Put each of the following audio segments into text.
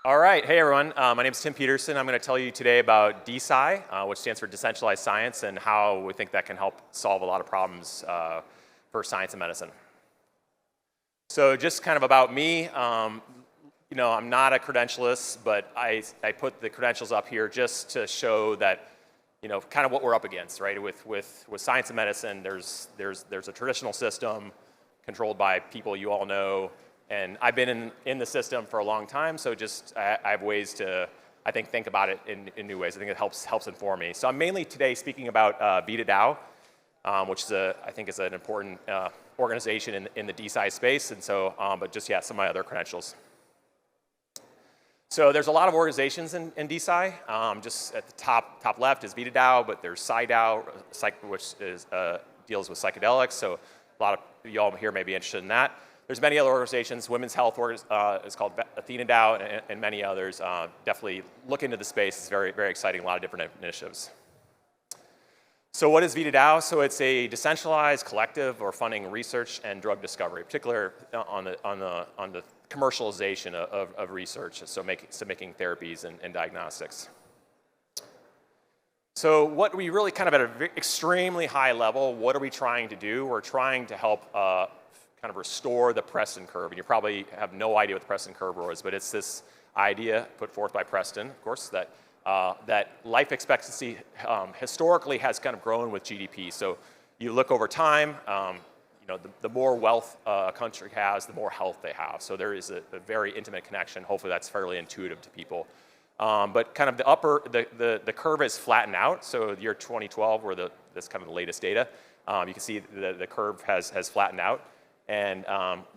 All right, hey everyone, my name is Tim Peterson. I'm going to tell you today about DeSci, which stands for decentralized science, and how we think that can help solve a lot of problems for science and medicine. So just kind of about me, you know, I'm not a credentialist, but I put the credentials up here just to show that, you know, kind of what we're up against, right? With science and medicine, there's a traditional system controlled by people you all know. And I've been in the system for a long time, so just I have ways to, I think about it in new ways. I think it helps inform me. So I'm mainly today speaking about VitaDAO, which is I think is an important organization in the DeSci space, and so, but just yeah, some of my other credentials. So there's a lot of organizations in DeSci. Just at the top left is VitaDAO, but there's SciDAO, which is, deals with psychedelics. So a lot of y'all here may be interested in that. There's many other organizations. Women's Health is called VitaDAO, and many others. Definitely look into the space. It's very, very exciting. A lot of different initiatives. So what is VitaDAO? So it's a decentralized collective or funding research and drug discovery, particularly on the commercialization of research. So making therapies and diagnostics. So what we really kind of at an extremely high level, what are we trying to do? We're trying to help kind of restore the Preston curve. And you probably have no idea what the Preston curve was, but it's this idea put forth by Preston, of course, that life expectancy historically has kind of grown with GDP. So you look over time, you know, the more wealth a country has, the more health they have. So there is a very intimate connection. Hopefully that's fairly intuitive to people. But kind of the curve is flattened out. So the year 2012, where this kind of the latest data, you can see the curve has flattened out. And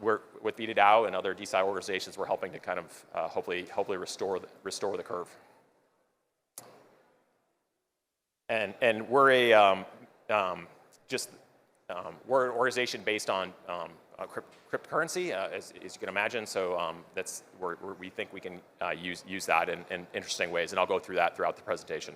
we're with VitaDAO and other DeSci organizations, we're helping to kind of hopefully restore the curve. And we're we're an organization based on cryptocurrency, as you can imagine. So that's where we think we can use that in interesting ways, and I'll go through that throughout the presentation.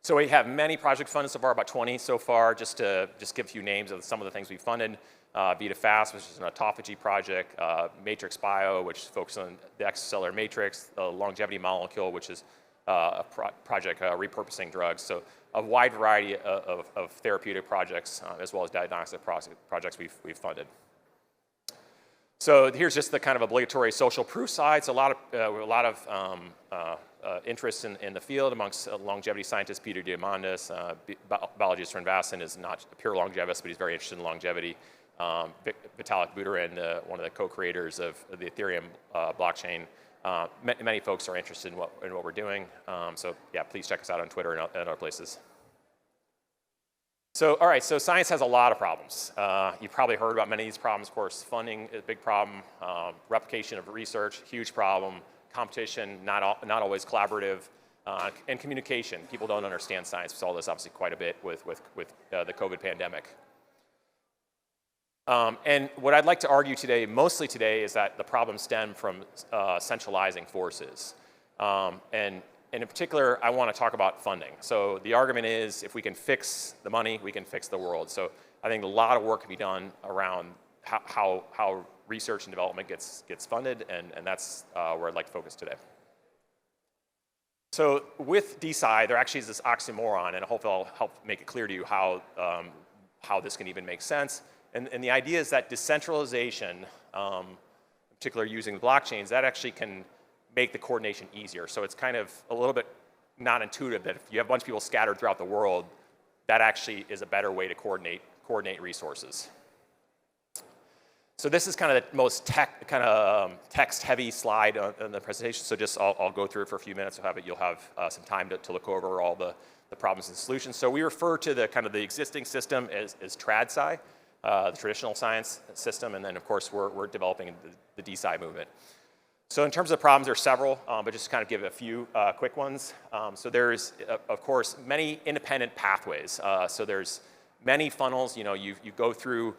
So we have many projects funded so far, about 20 so far. Just to give a few names of some of the things we've funded. VitaFast, which is an autophagy project. Matrix Bio, which focuses on the extracellular matrix. The longevity molecule, which is a project repurposing drugs. So a wide variety of therapeutic projects, as well as diagnostic projects we've funded. So here's just the kind of obligatory social proof side. So a lot of interest in the field amongst longevity scientists. Peter Diamandis, biologist Sven Vassen, is not a pure longevist, but he's very interested in longevity. Vitalik Buterin, one of the co-creators of the Ethereum blockchain. Many folks are interested in what we're doing. So yeah, please check us out on Twitter and other places. So, all right, so science has a lot of problems. You've probably heard about many of these problems. Of course, funding is a big problem. Replication of research, huge problem. Competition, not always collaborative. And communication. People don't understand science. We saw this obviously quite a bit with the COVID pandemic. And what I'd like to argue today, mostly today, is that the problems stem from centralizing forces. And in particular, I want to talk about funding. So the argument is, if we can fix the money, we can fix the world. So I think a lot of work can be done around how research and development gets funded, and that's where I'd like to focus today. So with DeSci, there actually is this oxymoron, and I hope I'll help make it clear to you how this can even make sense. And the idea is that decentralization, in particular using the blockchains, that actually can make the coordination easier. So it's kind of a little bit not intuitive that if you have a bunch of people scattered throughout the world, that actually is a better way to coordinate resources. So this is kind of the most text-heavy slide on the presentation. So just I'll go through it for a few minutes. You'll have some time to look over all the problems and solutions. So we refer to the existing system as TradSci, the traditional science system, and then of course we're developing the DeSci movement. So in terms of problems, there are several, but just to kind of give a few quick ones. So there's, of course, many independent pathways. So there's many funnels. You know, you go through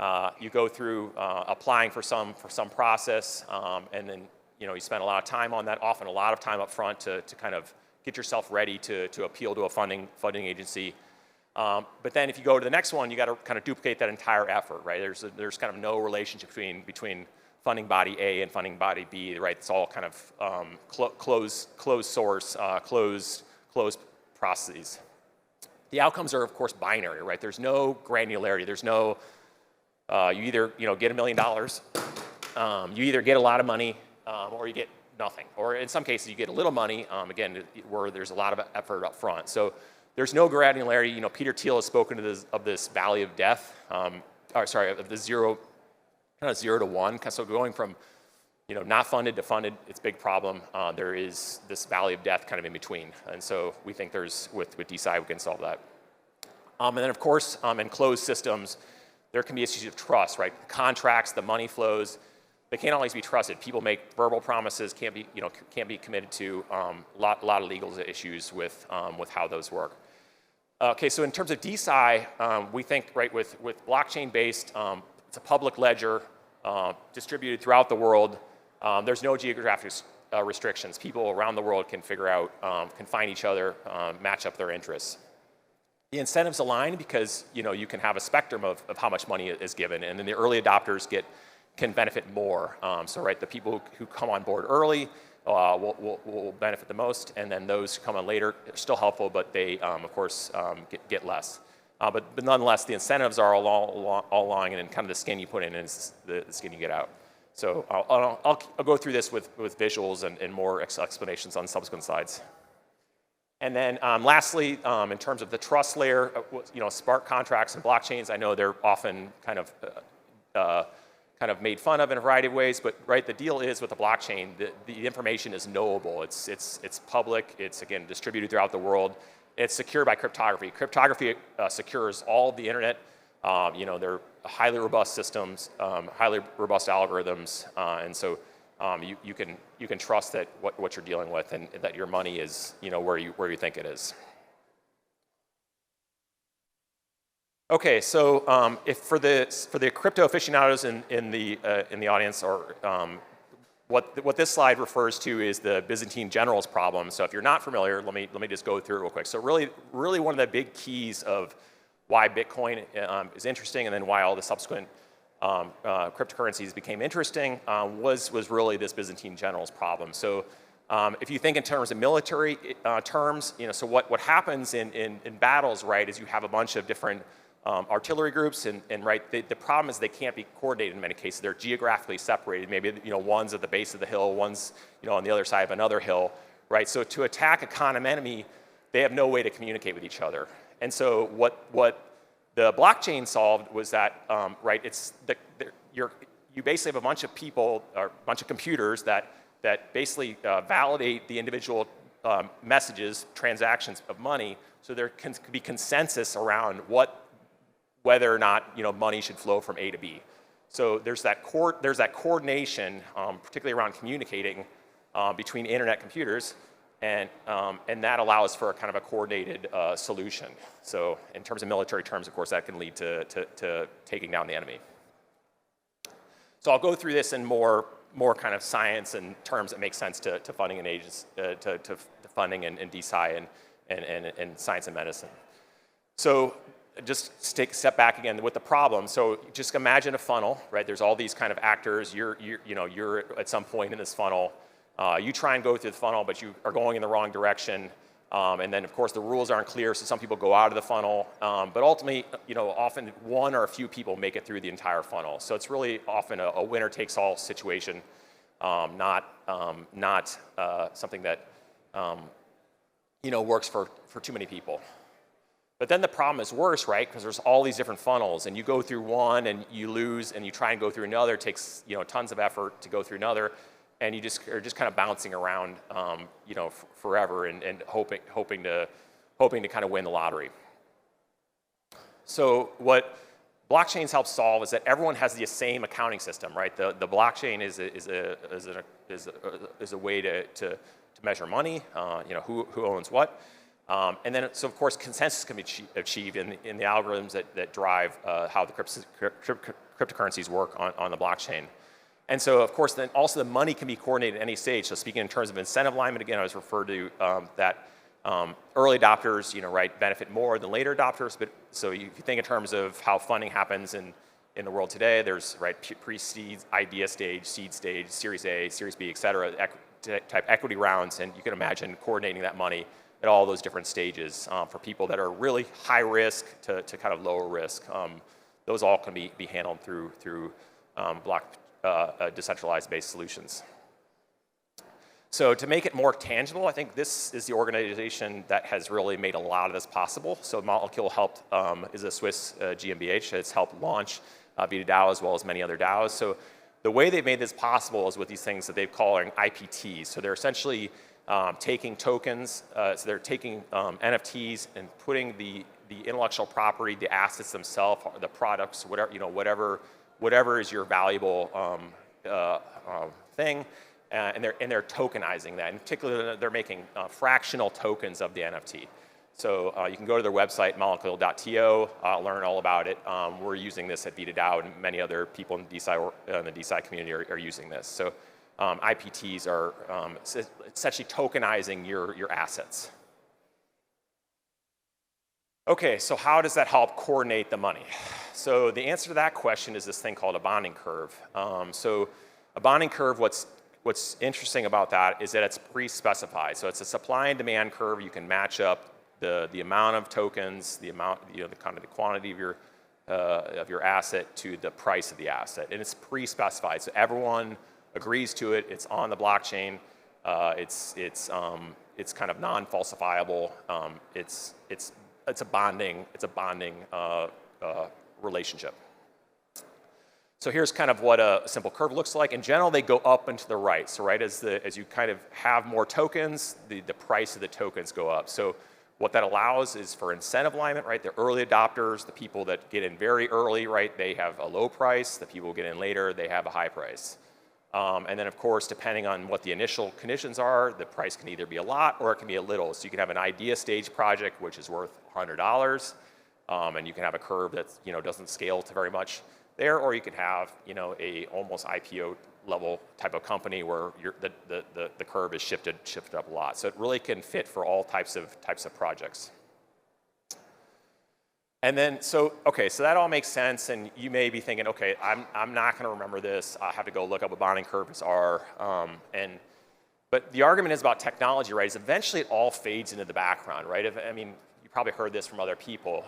applying for some process, and then you spend a lot of time on that. Often a lot of time up front to kind of get yourself ready to appeal to a funding agency. But then if you go to the next one, you got to kind of duplicate that entire effort, right? There's kind of no relationship between funding body A and funding body B, right? It's all kind of closed source, closed processes. The outcomes are, of course, binary, right? There's no granularity. There's no, you either get $1 million, you either get a lot of money, or you get nothing. Or in some cases, you get a little money, again, where there's a lot of effort up front. So there's no granularity. Peter Thiel has spoken of this valley of death, of the zero to one. So going from not funded to funded, it's a big problem. There is this valley of death kind of in between. And so we think with DeSci, we can solve that. And then of course, in closed systems, there can be issues of trust, right? Contracts, the money flows, they can't always be trusted. People make verbal promises, can't be committed to. Lot of legal issues with how those work. Okay, so in terms of DeSci, we think, right, with blockchain-based, it's a public ledger distributed throughout the world. There's no geographic restrictions. People around the world can figure out, can find each other, match up their interests. The incentives align because you can have a spectrum of how much money is given, and then the early adopters can benefit more. So right, the people who come on board early will benefit the most, and then those who come on later are still helpful, but they of course get less. But nonetheless, the incentives are all along, and then kind of the skin you put in is the skin you get out. So I'll go through this with visuals and more explanations on subsequent slides. And then lastly, in terms of the trust layer, smart contracts and blockchains, I know they're often kind of made fun of in a variety of ways, but right, the deal is with the blockchain, the information is knowable. It's public. It's again distributed throughout the world. It's secured by cryptography. Cryptography secures all of the internet. They're highly robust systems, highly robust algorithms, and so you can trust that what you're dealing with and that your money is where you think it is. Okay, so if for the crypto aficionados in the audience, or what this slide refers to is the Byzantine generals problem. So if you're not familiar, let me just go through it real quick. So really one of the big keys of why Bitcoin is interesting, and then why all the subsequent cryptocurrencies became interesting, was really this Byzantine generals problem. So if you think in terms of military terms, so what happens in battles, right, is you have a bunch of different artillery groups, and right, the problem is they can't be coordinated in many cases. They're geographically separated. Maybe one's at the base of the hill, one's on the other side of another hill, right? So to attack a common enemy, they have no way to communicate with each other. And so what the blockchain solved was that, right, you basically have a bunch of people, or a bunch of computers that basically validate the individual messages, transactions of money, so there can be consensus around whether or not money should flow from A to B. So there's that coordination, particularly around communicating between internet computers, and that allows for a kind of a coordinated solution. So in terms of military terms, of course, that can lead to taking down the enemy. So I'll go through this in more kind of science and terms that make sense to funding and agents, to funding and DeSci and science and medicine. So just take a step back again with the problem. So just imagine a funnel, right? There's all these kind of actors. You're at some point in this funnel. You try and go through the funnel, but you are going in the wrong direction. And then, of course, the rules aren't clear, so some people go out of the funnel. But ultimately, often one or a few people make it through the entire funnel. So it's really often a winner-takes-all situation, not something that works for too many people. But then the problem is worse, right? Because there's all these different funnels, and you go through one and you lose, and you try and go through another. It takes tons of effort to go through another, and you are just kind of bouncing around, forever, and hoping to kind of win the lottery. So what blockchains help solve is that everyone has the same accounting system, right? The blockchain is a way to measure money, who owns what. And then, so of course, consensus can be achieved in the algorithms that drive how the cryptocurrencies work on the blockchain. And so, of course, then also the money can be coordinated at any stage. So speaking in terms of incentive alignment, again, I was referred to that Early adopters, right, benefit more than later adopters, but so if you think in terms of how funding happens in the world today, there's, right, pre-seed, idea stage, seed stage, Series A, Series B, et cetera, type equity rounds, and you can imagine coordinating that money at all those different stages for people that are really high risk to kind of lower risk. Those all can be handled through decentralized based solutions. So to make it more tangible, I think this is the organization that has really made a lot of this possible. So Molecule helped, is a Swiss GmbH. It's helped launch VitaDAO as well as many other DAOs. So the way they've made this possible is with these things that they're calling IPTs. So they're essentially taking tokens, so they're taking NFTs and putting the intellectual property, the assets themselves, the products, whatever, whatever is your valuable thing, and they're tokenizing that. In particular, they're making fractional tokens of the NFT. So you can go to their website, molecule.to, learn all about it. We're using this at VitaDAO, and many other people in the DeSci community are using this. So IPTs are essentially tokenizing your assets. Okay, so how does that help coordinate the money? So the answer to that question is this thing called a bonding curve. So a bonding curve, what's interesting about that is that it's pre-specified. So it's a supply and demand curve. You can match up the amount of tokens, the amount, the kind of the quantity of your asset to the price of the asset, and it's pre-specified. So everyone agrees to it. It's on the blockchain. It's kind of non-falsifiable. It's a bonding relationship. So here's kind of what a simple curve looks like. In general, they go up and to the right. So right as you kind of have more tokens, the price of the tokens go up. So what that allows is for incentive alignment, right? The early adopters, the people that get in very early, right? They have a low price. The people who get in later, they have a high price. And then of course, depending on what the initial conditions are, the price can either be a lot or it can be a little. So you can have an idea stage project, which is worth $100, and you can have a curve that doesn't scale to very much there, or you could have a almost IPO level type of company where the curve is shifted up a lot. So it really can fit for all types of projects. And then so that all makes sense, and you may be thinking, okay, I'm not going to remember this. I have to go look up what bonding curves are. But the argument is about technology, right? Is eventually it all fades into the background, right? You probably heard this from other people.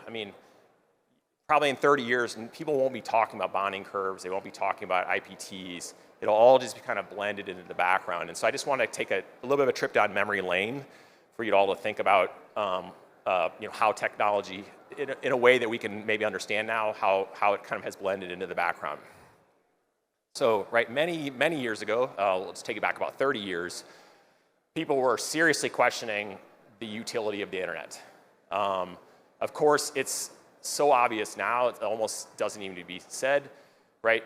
Probably in 30 years, people won't be talking about bonding curves. They won't be talking about IPTs. It'll all just be kind of blended into the background. And so I just want to take a little bit of a trip down memory lane for you all to think about how technology, in a way that we can maybe understand now, how it kind of has blended into the background. So many years ago, let's take it back about 30 years, people were seriously questioning the utility of the internet. Of course, it's so obvious now, it almost doesn't even need to be said, right?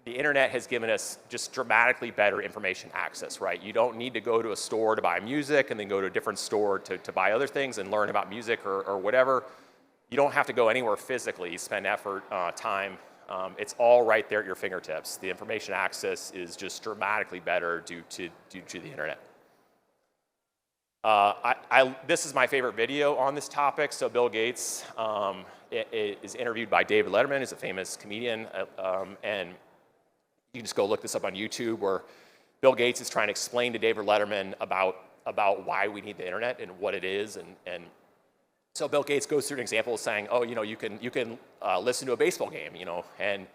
The internet has given us just dramatically better information access, right? You don't need to go to a store to buy music and then go to a different store to buy other things and learn about music or whatever. You don't have to go anywhere physically, spend effort, time. It's all right there at your fingertips. The information access is just dramatically better due to the internet. This is my favorite video on this topic. So Bill Gates is interviewed by David Letterman, who's a famous comedian, and you can just go look this up on YouTube, where Bill Gates is trying to explain to David Letterman about why we need the internet and what it is, and so Bill Gates goes through an example of saying, oh, you can listen to a baseball game, and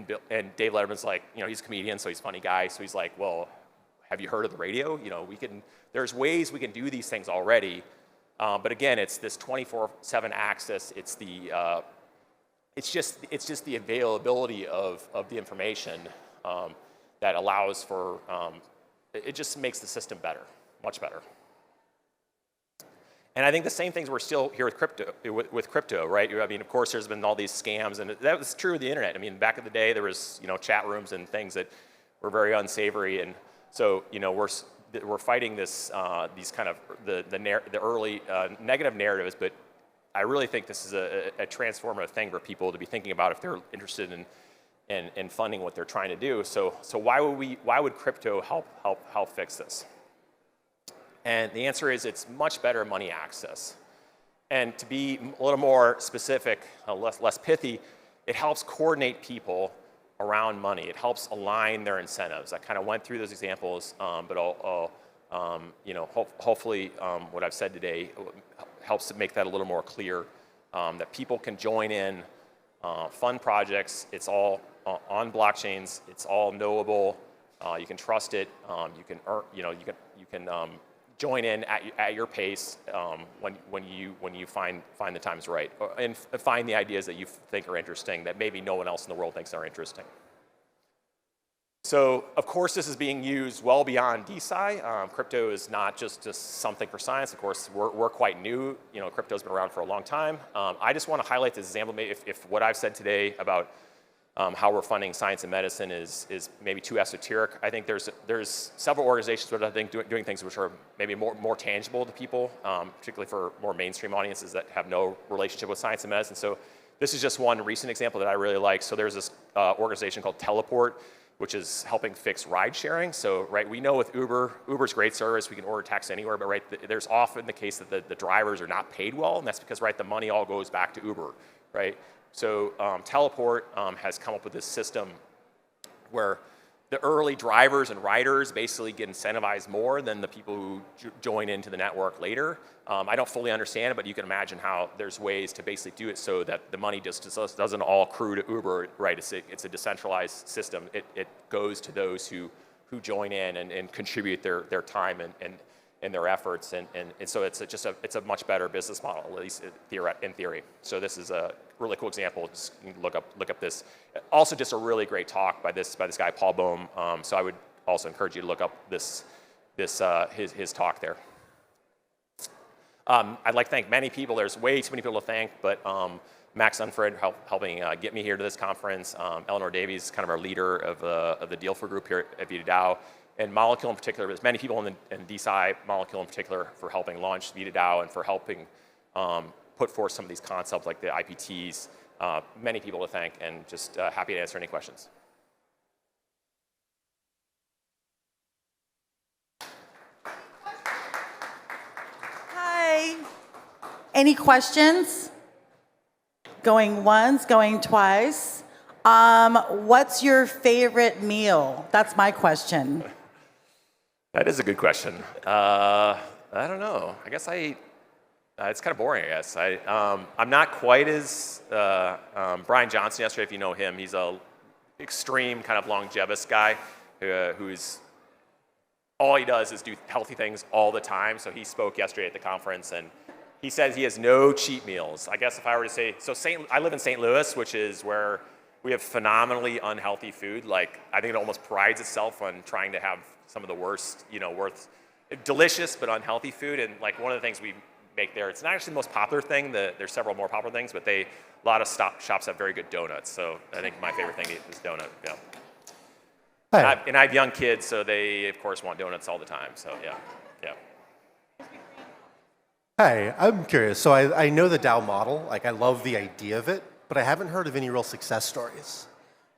Dave Letterman's like, he's a comedian, so he's a funny guy, so he's like, well, have you heard of the radio? There's ways we can do these things already, but again, it's this 24/7 access. It's just the availability of the information that allows for. It just makes the system better, much better. And I think the same things we're still here with crypto, right? Of course, there's been all these scams, and that was true of the internet. Back in the day, there was chat rooms and things that were very unsavory, and so we're fighting this these kind of the early negative narratives, but I really think this is a transformative thing for people to be thinking about if they're interested in funding what they're trying to do. So why would crypto help fix this? And the answer is it's much better money access. And to be a little more specific, less pithy, it helps coordinate people around money. It helps align their incentives. I kind of went through those examples, but hopefully what I've said today helps to make that a little more clear, that people can join in, fund projects. It's all on blockchains. It's all knowable. You can trust it. You can earn, you can join in at your pace when you find the times right, and find the ideas that you think are interesting that maybe no one else in the world thinks are interesting. So, of course, this is being used well beyond DeSci. Crypto is not just something for science. Of course, we're quite new. Crypto's been around for a long time. I just want to highlight this example. If what I've said today about how we're funding science and medicine is maybe too esoteric, I think there's several organizations that I think doing things which are maybe more tangible to people, particularly for more mainstream audiences that have no relationship with science and medicine. So this is just one recent example that I really like. So there's this organization called Teleport, which is helping fix ride sharing. So, right, we know with Uber's great service, we can order taxi anywhere, but right, there's often the case that the drivers are not paid well, and that's because, right, the money all goes back to Uber, right? So Teleport has come up with this system where the early drivers and riders basically get incentivized more than the people who join into the network later. I don't fully understand it, but you can imagine how there's ways to basically do it so that the money just doesn't all accrue to Uber, right? It's a decentralized system. It goes to those who join in and contribute their time and their efforts, and so it's a much better business model, at least in theory. So this is a really cool example. Just look up this. Also, just a really great talk by this guy Paul Bohm. So I would also encourage you to look up his talk there. I'd like to thank many people. There's way too many people to thank, but Max Unfred helping get me here to this conference. Eleanor Davies, kind of our leader of the Dealful group here at VitaDAO. And Molecule in particular, there's many people in DeSci, Molecule in particular, for helping launch VitaDAO and for helping put forth some of these concepts like the IPTs. Many people to thank, and just happy to answer any questions. Hi. Any questions? Going once, going twice. What's your favorite meal? That's my question. That is a good question. I don't know. I guess it's kind of boring, I guess. I'm not quite as, Brian Johnson yesterday, if you know him, he's a extreme kind of longevous guy who's, all he does is do healthy things all the time. So he spoke yesterday at the conference, and he says he has no cheat meals. I guess if I were to say, so I live in St. Louis, which is where we have phenomenally unhealthy food. Like, I think it almost prides itself on trying to have some of the worst, delicious but unhealthy food. And like one of the things we make there, it's not actually the most popular thing. There's several more popular things, but a lot of shops have very good donuts. So I think my favorite thing is donut. Yeah. Hi. And I have young kids, so they of course want donuts all the time. So yeah. Hi, I'm curious. So I know the DAO model. Like, I love the idea of it, but I haven't heard of any real success stories.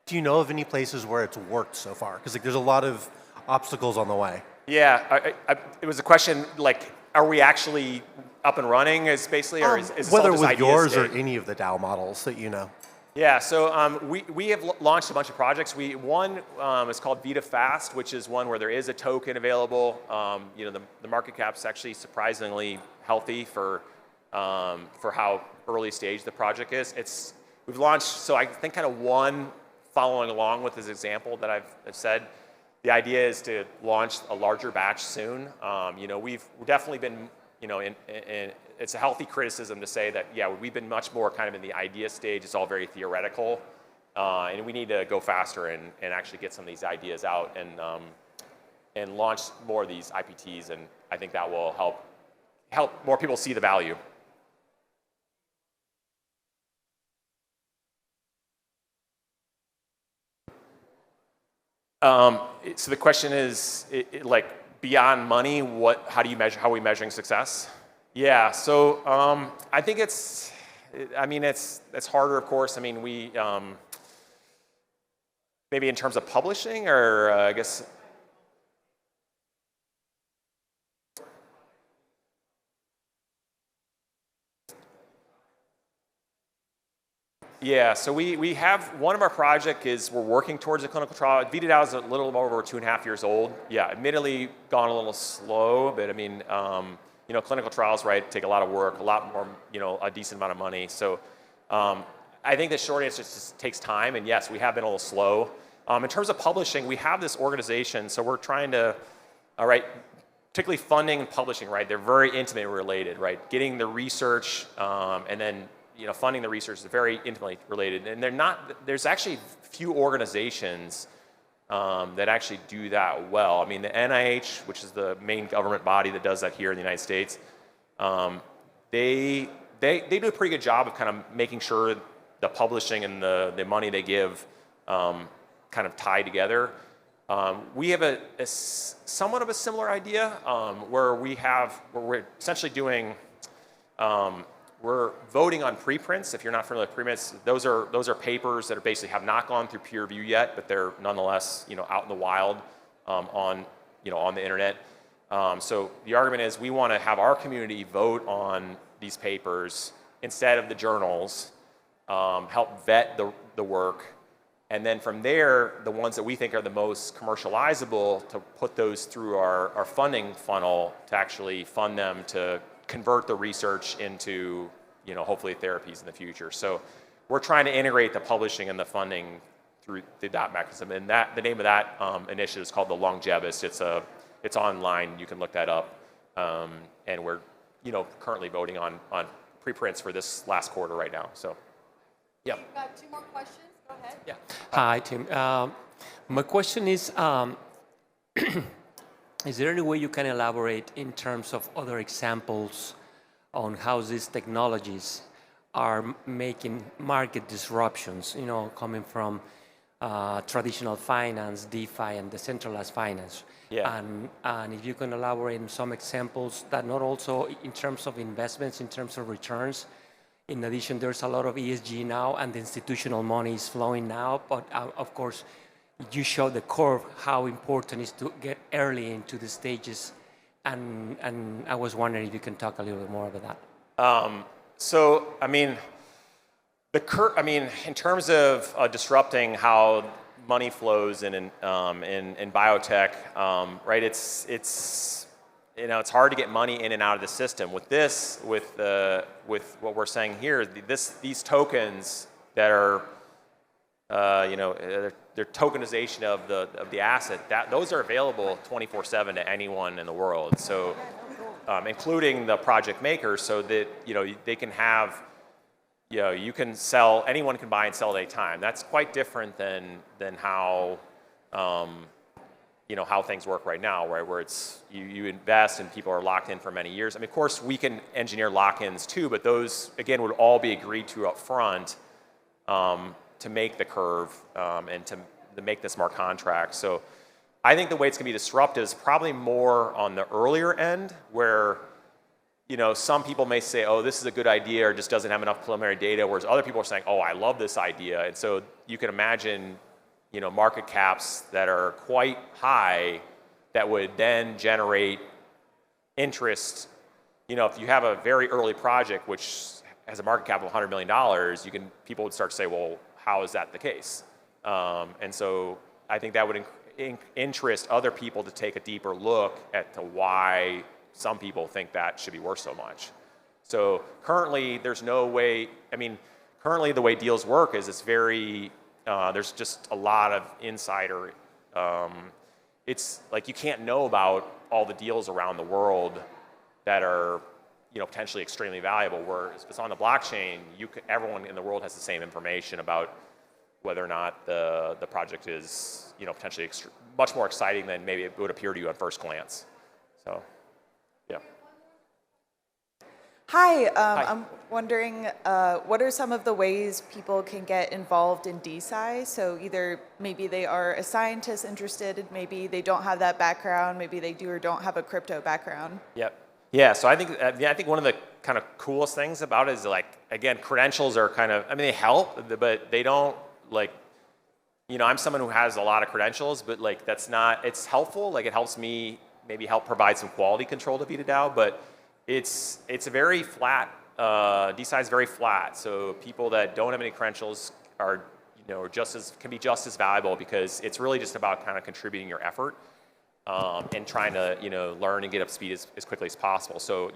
Do you know of any places where it's worked so far? Because there's a lot of obstacles on the way. Yeah, it was a question like, are we actually up and running? Is basically, or is this whether all just with yours state? or any of the DAO models that you know. Yeah, so we have launched a bunch of projects. One is called VitaFast, which is one where there is a token available. The market cap's actually surprisingly healthy for how early stage the project is. We've launched, so I think kind of one following along with this example that I've said. The idea is to launch a larger batch soon. We've definitely been, it's a healthy criticism to say that, yeah, we've been much more kind of in the idea stage. It's all very theoretical, and we need to go faster and actually get some of these ideas out and launch more of these IPTs, and I think that will help more people see the value. So the question is, like, beyond money, how are we measuring success? Yeah, so I think it's harder, of course. I mean, we, maybe in terms of publishing, or I guess, Yeah, so we have, one of our project is we're working towards a clinical trial. VitaDAO is a little over 2.5 years old. Yeah, admittedly gone a little slow, but I mean, clinical trials, right, take a lot of work, a lot more, a decent amount of money. So I think the short answer is just takes time, and yes, we have been a little slow. In terms of publishing, we have this organization, so we're trying to, particularly funding and publishing, right, they're very intimately related, right? Getting the research and then funding the research is very intimately related, and there's actually few organizations that actually do that well. I mean, the NIH, which is the main government body that does that here in the United States, they do a pretty good job of kind of making sure the publishing and the money they give kind of tie together. We have a somewhat of a similar idea where we're essentially doing. We're voting on preprints. If you're not familiar with preprints, those are papers that basically have not gone through peer review yet, but they're nonetheless out in the wild on the internet. So the argument is we want to have our community vote on these papers instead of the journals, help vet the work, and then from there, the ones that we think are the most commercializable, to put those through our funding funnel to actually fund them to convert the research into, hopefully therapies in the future. So we're trying to integrate the publishing and the funding through that mechanism. And the name of that initiative is called the Longevist. It's online. You can look that up. And we're, currently voting on preprints for this last quarter right now. So, yeah. We've got 2 more questions. Go ahead. Yeah. Hi, Tim. My question is, is there any way you can elaborate in terms of other examples on how these technologies are making market disruptions, coming from traditional finance, DeFi, and decentralized finance? Yeah. And if you can elaborate on some examples that not also in terms of investments, in terms of returns. In addition, there's a lot of ESG now, and the institutional money is flowing now, but of course, you show the curve, how important it is to get early into the stages, and I was wondering if you can talk a little bit more about that. So, I mean, in terms of disrupting how money flows in biotech, right? It's hard to get money in and out of the system. With what we're saying here, these tokens that are their tokenization of the asset, those are available 24/7 to anyone in the world. So, including the project makers, so that they can have, you can sell, anyone can buy and sell at any time. That's quite different than how how things work right now, right? Where it's you invest and people are locked in for many years. I mean, of course, we can engineer lock-ins too, but those again would all be agreed to up front. To make the curve and to make the smart contract. So I think the way it's going to be disruptive is probably more on the earlier end, where some people may say, oh, this is a good idea, or just doesn't have enough preliminary data, whereas other people are saying, oh, I love this idea. And so you can imagine market caps that are quite high that would then generate interest. If you have a very early project which has a market cap of $100 million, people would start to say, well, how is that the case? And so I think that would interest other people to take a deeper look at to why some people think that should be worth so much. So currently, there's no way. I mean, currently the way deals work is it's very. There's just a lot of insider. It's like you can't know about all the deals around the world that are potentially extremely valuable. Where if it's on the blockchain, everyone in the world has the same information about whether or not the project is potentially much more exciting than maybe it would appear to you at first glance. So, yeah. Hi, Hi. I'm wondering what are some of the ways people can get involved in DeSci? So either maybe they are a scientist interested, maybe they don't have that background, maybe they do or don't have a crypto background. Yep. Yeah. So I think one of the kind of coolest things about it is, like, again, credentials are kind of, they help, but they don't, like, I'm someone who has a lot of credentials, but like that's not, it's helpful. Like it helps me maybe help provide some quality control to VitaDAO, but it's a very flat DeSci is very flat. So people that don't have any credentials are, can be just as valuable because it's really just about kind of contributing your effort and trying to, learn and get up to speed as quickly as possible. So,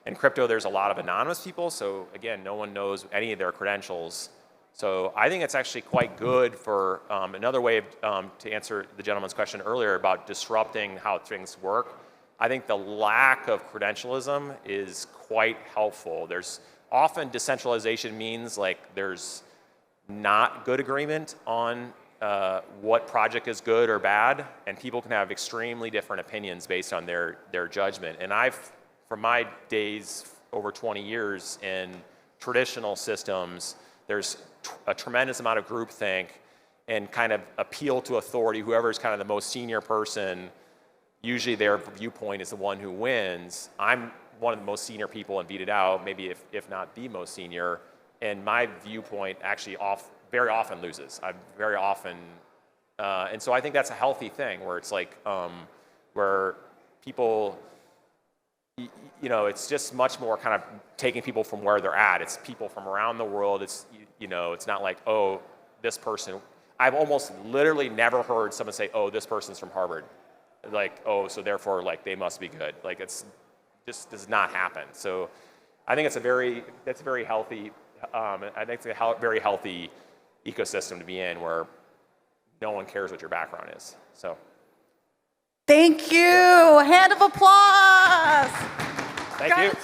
in crypto, there's a lot of anonymous people. So again, no one knows any of their credentials. So I think it's actually quite good for another way to answer the gentleman's question earlier about disrupting how things work. I think the lack of credentialism is quite helpful. There's often decentralization means like there's not good agreement on what project is good or bad, and people can have extremely different opinions based on their judgment. And from my days over 20 years in traditional systems, there's a tremendous amount of groupthink and kind of appeal to authority. Whoever's kind of the most senior person, usually their viewpoint is the one who wins. I'm one of the most senior people in VitaDAO, maybe if not the most senior, and my viewpoint actually very often loses. And so I think that's a healthy thing where it's like, where people, it's just much more kind of taking people from where they're at. It's people from around the world. It's, it's not like, oh, this person. I've almost literally never heard someone say, oh, this person's from Harvard. Like, oh, so therefore, like, they must be good. Like, it's just does not happen. So I think that's a very healthy, I think it's a very healthy ecosystem to be in where no one cares what your background is. So. Thank you. Hand of applause. Thank you.